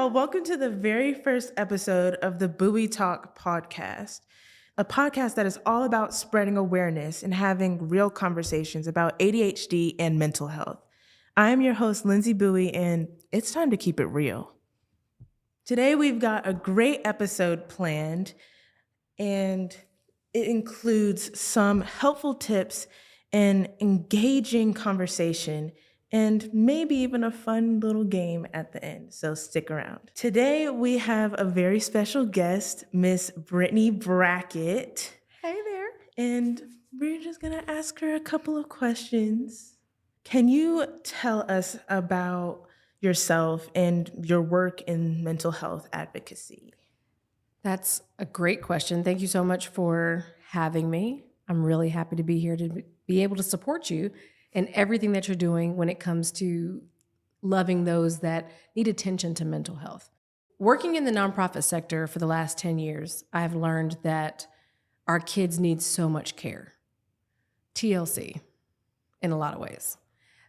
y'all. Welcome to the very first episode of the Bowie Talk podcast, a podcast that is all about spreading awareness and having real conversations about ADHD and mental health. I am your host, Lindsay Bowie, and it's time to keep it real. Today, we've got a great episode planned, and it includes some helpful tips and engaging conversation and maybe even a fun little game at the end, so stick around. Today, we have a very special guest, Miss Brittney Brackett. Hey there. And we're just gonna ask her a couple of questions. Can you tell us about yourself and your work in mental health advocacy? That's a great question. Thank you so much for having me. I'm really happy to be here to be able to support you in everything that you're doing when it comes to loving those that need attention to mental health. Working in the nonprofit sector for the last 10 years, I've learned that our kids need so much care. TLC, in a lot of ways.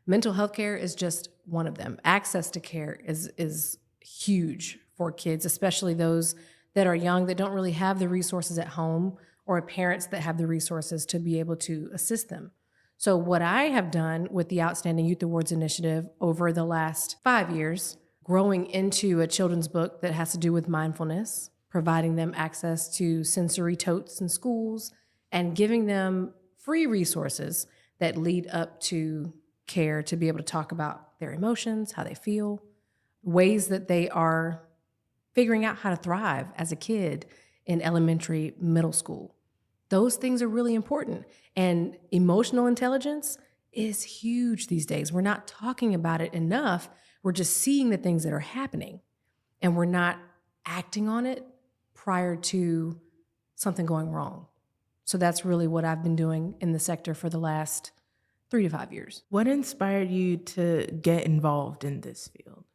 Mental health care is just one of them. Access to care is huge for kids, especially those that are young that don't really have the resources at home or parents that have the resources to be able to assist them. So what I have done with the Outstanding Youth Awards Initiative over the last 5 years, growing into a children's book that has to do with mindfulness, providing them access to sensory totes in schools, and giving them free resources that lead up to care to be able to talk about their emotions, how they feel, ways that they are figuring out how to thrive as a kid in elementary, middle school. Those things are really important. And emotional intelligence is huge these days. We're not talking about it enough. We're just seeing the things that are happening, and we're not acting on it prior to something going wrong. So that's really what I've been doing in the sector for the last 3 to 5 years. What inspired you to get involved in this field?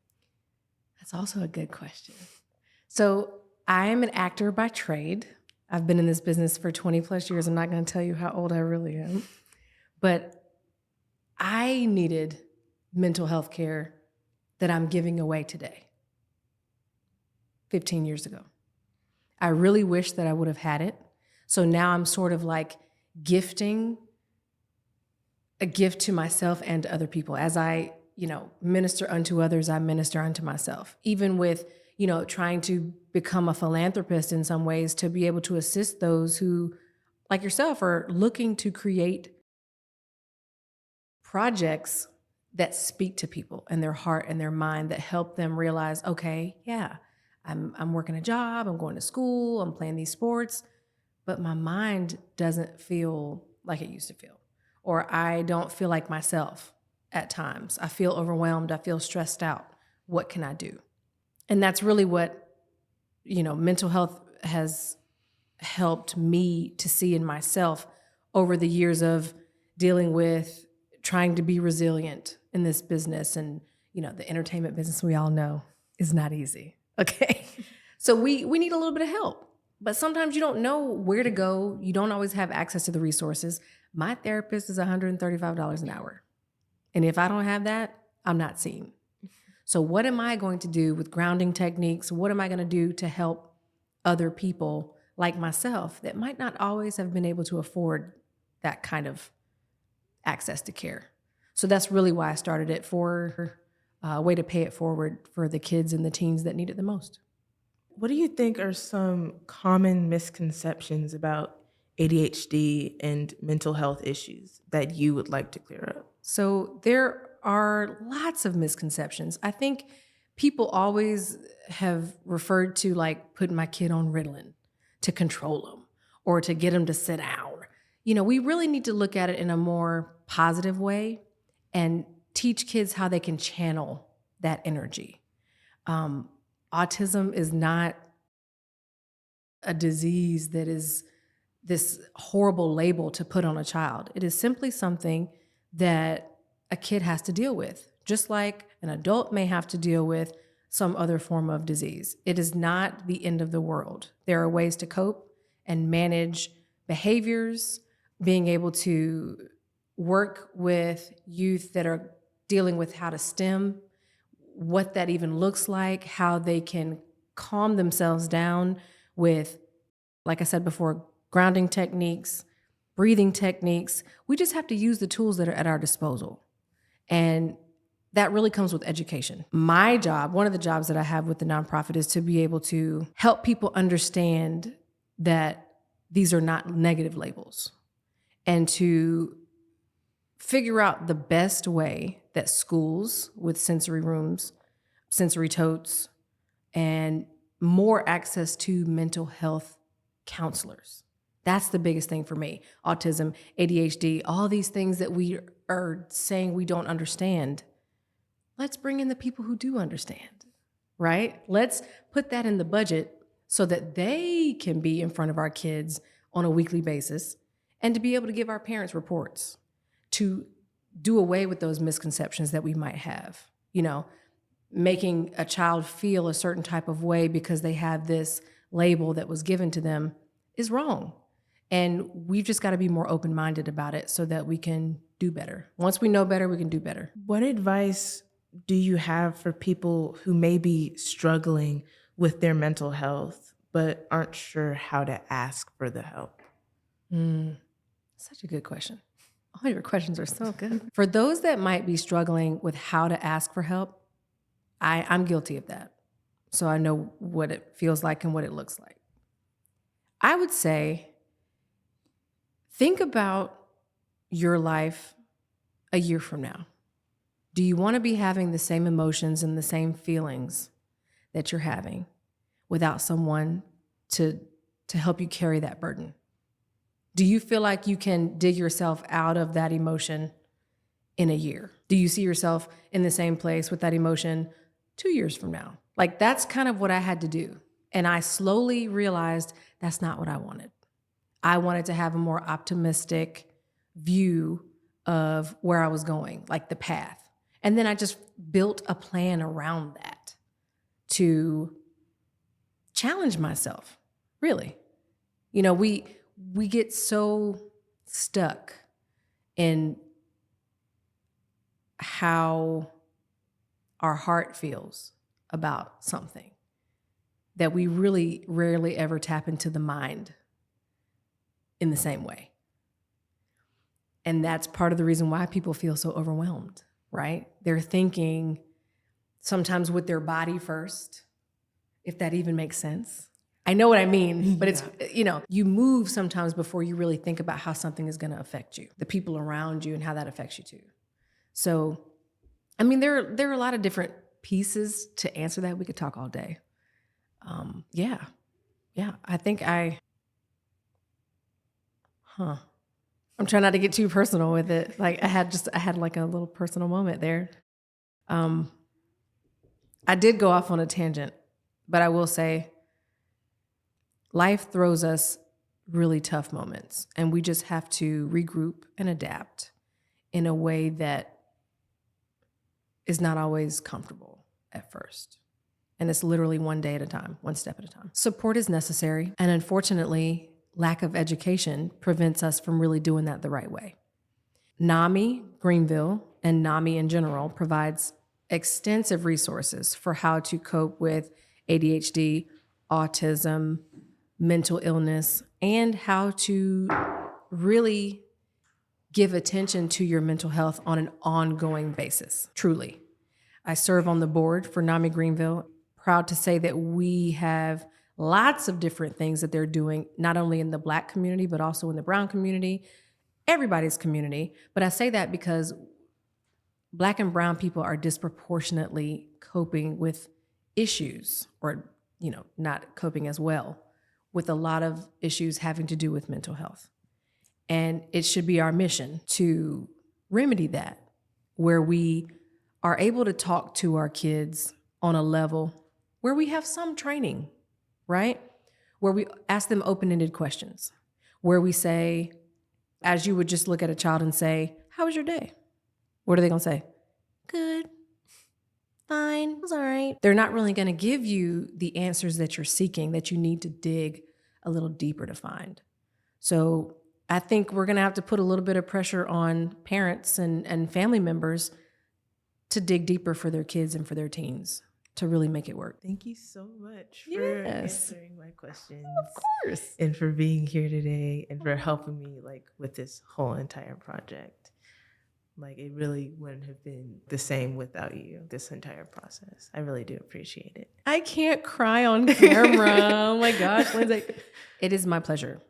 That's also a good question. So I'm an actor by trade. I've been in this business for 20 plus years. I'm not going to tell you how old I really am, but I needed mental health care that I'm giving away today, 15 years ago. I really wish that I would have had it. So now I'm sort of like gifting a gift to myself and to other people. As I, minister unto others, I minister unto myself. Even with, trying to become a philanthropist in some ways to be able to assist those who, like yourself, are looking to create projects that speak to people and their heart and their mind, that help them realize, okay, yeah, I'm working a job, I'm going to school, I'm playing these sports, but my mind doesn't feel like it used to feel. Or I don't feel like myself at times. I feel overwhelmed, I feel stressed out. What can I do? And that's really what, mental health has helped me to see in myself over the years of dealing with trying to be resilient in this business. And, the entertainment business, we all know, is not easy. Okay. So we need a little bit of help. But sometimes you don't know where to go. You don't always have access to the resources. My therapist is $135 an hour. And if I don't have that, I'm not seen. So what am I going to do with grounding techniques? What am I going to do to help other people like myself that might not always have been able to afford that kind of access to care? So that's really why I started it, for a way to pay it forward for the kids and the teens that need it the most. What do you think are some common misconceptions about ADHD and mental health issues that you would like to clear up? So there are lots of misconceptions. I think people always have referred to like putting my kid on Ritalin to control them or to get them to sit down. We really need to look at it in a more positive way and teach kids how they can channel that energy. Autism is not a disease that is this horrible label to put on a child. It is simply something that a kid has to deal with, just like an adult may have to deal with some other form of disease. It is not the end of the world. There are ways to cope and manage behaviors, being able to work with youth that are dealing with how to stem what that even looks like, how they can calm themselves down with, like I said before, grounding techniques, breathing techniques. We just have to use the tools that are at our disposal. And that really comes with education. My job, one of the jobs that I have with the nonprofit, is to be able to help people understand that these are not negative labels, and to figure out the best way that schools with sensory rooms, sensory totes, and more access to mental health counselors. That's the biggest thing for me. Autism, ADHD, all these things that we are saying we don't understand. Let's bring in the people who do understand, right? Let's put that in the budget so that they can be in front of our kids on a weekly basis, and to be able to give our parents reports, to do away with those misconceptions that we might have. Making a child feel a certain type of way because they have this label that was given to them is wrong. And we've just got to be more open-minded about it so that we can do better. Once we know better, we can do better. What advice do you have for people who may be struggling with their mental health but aren't sure how to ask for the help? Such a good question. All your questions are so good. For those that might be struggling with how to ask for help, I'm guilty of that. So I know what it feels like and what it looks like. I would say, think about your life a year from now. Do you want to be having the same emotions and the same feelings that you're having without someone to help you carry that burden? Do you feel like you can dig yourself out of that emotion in a year? Do you see yourself in the same place with that emotion 2 years from now? Like, that's kind of what I had to do. And I slowly realized that's not what I wanted. I wanted to have a more optimistic view of where I was going, like the path. And then I just built a plan around that to challenge myself, really. We get so stuck in how our heart feels about something that we really rarely ever tap into the mind in the same way. And that's part of the reason why people feel so overwhelmed, right? They're thinking sometimes with their body first, if that even makes sense. I know what I mean, but it's, you move sometimes before you really think about how something is going to affect you, the people around you, and how that affects you too. So, there are a lot of different pieces to answer that. We could talk all day. I think I'm trying not to get too personal with it. Like I had like a little personal moment there. I did go off on a tangent, but I will say life throws us really tough moments, and we just have to regroup and adapt in a way that is not always comfortable at first. And it's literally one day at a time, one step at a time. Support is necessary, and unfortunately, lack of education prevents us from really doing that the right way. NAMI Greenville, and NAMI in general, provides extensive resources for how to cope with ADHD, autism, mental illness, and how to really give attention to your mental health on an ongoing basis, truly. I serve on the board for NAMI Greenville. Proud to say that we have lots of different things that they're doing, not only in the Black community, but also in the brown community, everybody's community. But I say that because Black and brown people are disproportionately coping with issues, or, not coping as well, with a lot of issues having to do with mental health. And it should be our mission to remedy that, where we are able to talk to our kids on a level where we have some training, right? Where we ask them open-ended questions, where we say, as you would just look at a child and say, "How was your day?" What are they gonna say? "Good, fine, it was all right." They're not really gonna give you the answers that you're seeking, that you need to dig a little deeper to find. So I think we're gonna have to put a little bit of pressure on parents and family members to dig deeper for their kids and for their teens to really make it work. Thank you so much for Yes. answering my questions. Of course. And for being here today and for helping me like with this whole entire project. Like it really wouldn't have been the same without you, this entire process. I really do appreciate it. I can't cry on camera. Oh my gosh, Lindsay. It is my pleasure.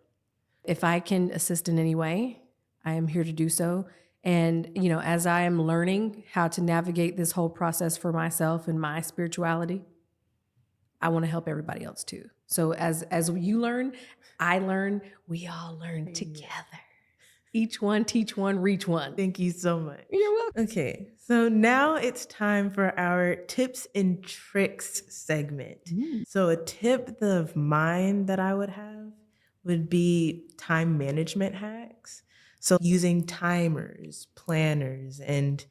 If I can assist in any way, I am here to do so. And, you know, as I am learning how to navigate this whole process for myself and my spirituality, I want to help everybody else too. So as you learn, I learn, we all learn together. Each one, teach one, reach one. Thank you so much. You're welcome. Okay, so now it's time for our tips and tricks segment. So a tip of mine that I would have would be time management hacks. So using timers, planners, and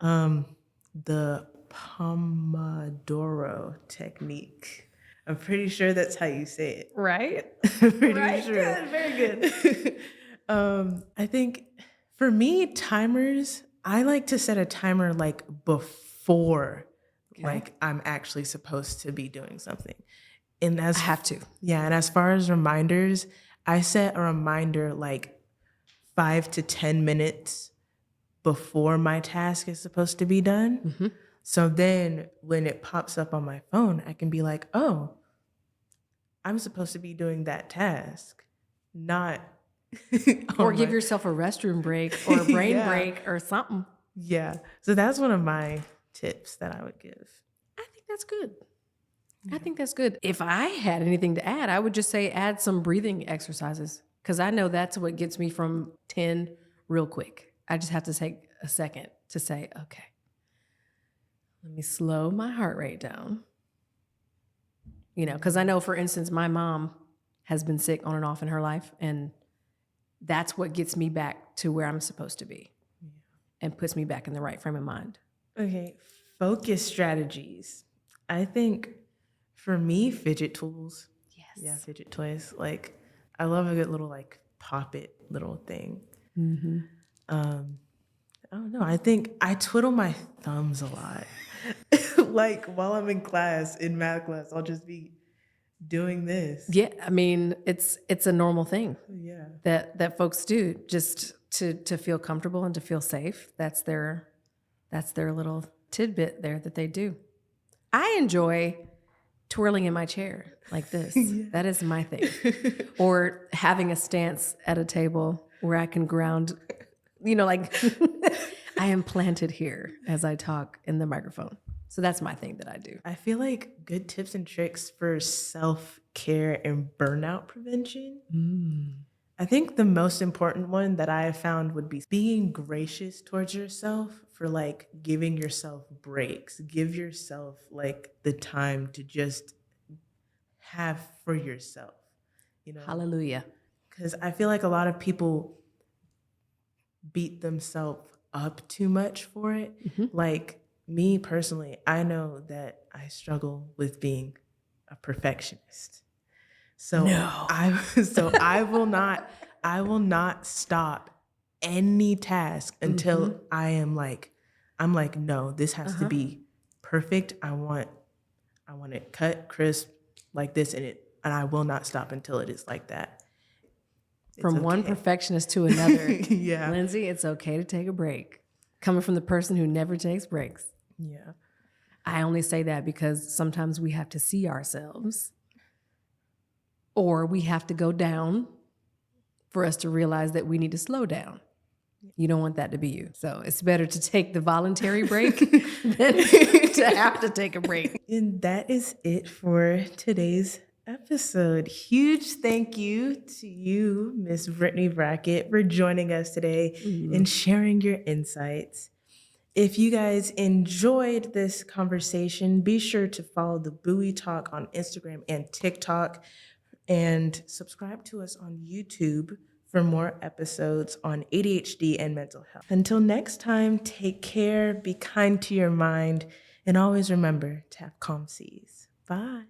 the Pomodoro technique. I'm pretty sure that's how you say it. Right? Pretty Right, sure. good, very good. I think for me, timers, I like to set a timer like before like I'm actually supposed to be doing something. And I have to. Yeah, and as far as reminders, I set a reminder like 5 to 10 minutes before my task is supposed to be done. Mm-hmm. So then when it pops up on my phone, I can be like, oh, I'm supposed to be doing that task, not Or give yourself a restroom break or a brain Yeah. break or something. Yeah. So that's one of my tips that I would give. I think that's good. I think that's good. If I had anything to add, I would just say add some breathing exercises because I know that's what gets me from 10 real quick. I just have to take a second to say, okay, let me slow my heart rate down. You know, because I know, for instance, my mom has been sick on and off in her life, and that's what gets me back to where I'm supposed to be and puts me back in the right frame of mind. Okay. Focus strategies. I think for me, fidget tools. Yes. Yeah, fidget toys. Like, I love a good little like pop it little thing. Mm-hmm. I don't know. I think I twiddle my thumbs a lot. Like while I'm in class, in math class, I'll just be doing this. Yeah, I mean, it's a normal thing Yeah. that folks do just to feel comfortable and to feel safe. That's their little tidbit there that they do. I enjoy twirling in my chair like this. That is my thing. Or having a stance at a table where I can ground, you know, like I am planted here as I talk in the microphone. So that's my thing that I do. I feel like good tips and tricks for self-care and burnout prevention. I think the most important one that I have found would be being gracious towards yourself for like giving yourself breaks. Give yourself like the time to just have for yourself, you know? Hallelujah. Because I feel like a lot of people beat themselves up too much for it. Like me personally, I know that I struggle with being a perfectionist. So I will not stop any task until I'm like, no, this has to be perfect. I want it cut crisp like this, and I will not stop until it is like that. From one perfectionist to another. Yeah. Lindsay, it's okay to take a break. Coming from the person who never takes breaks. Yeah. I only say that because sometimes we have to see ourselves, or we have to go down for us to realize that we need to slow down. You don't want that to be you. So it's better to take the voluntary break than to have to take a break. And that is it for today's episode. Huge thank you to you, Miss Brittney Brackett, for joining us today and sharing your insights. If you guys enjoyed this conversation, be sure to follow the Bowie Talk on Instagram and TikTok, and subscribe to us on YouTube for more episodes on ADHD and mental health. Until next time, take care, be kind to your mind, and always remember to have calm seas. Bye.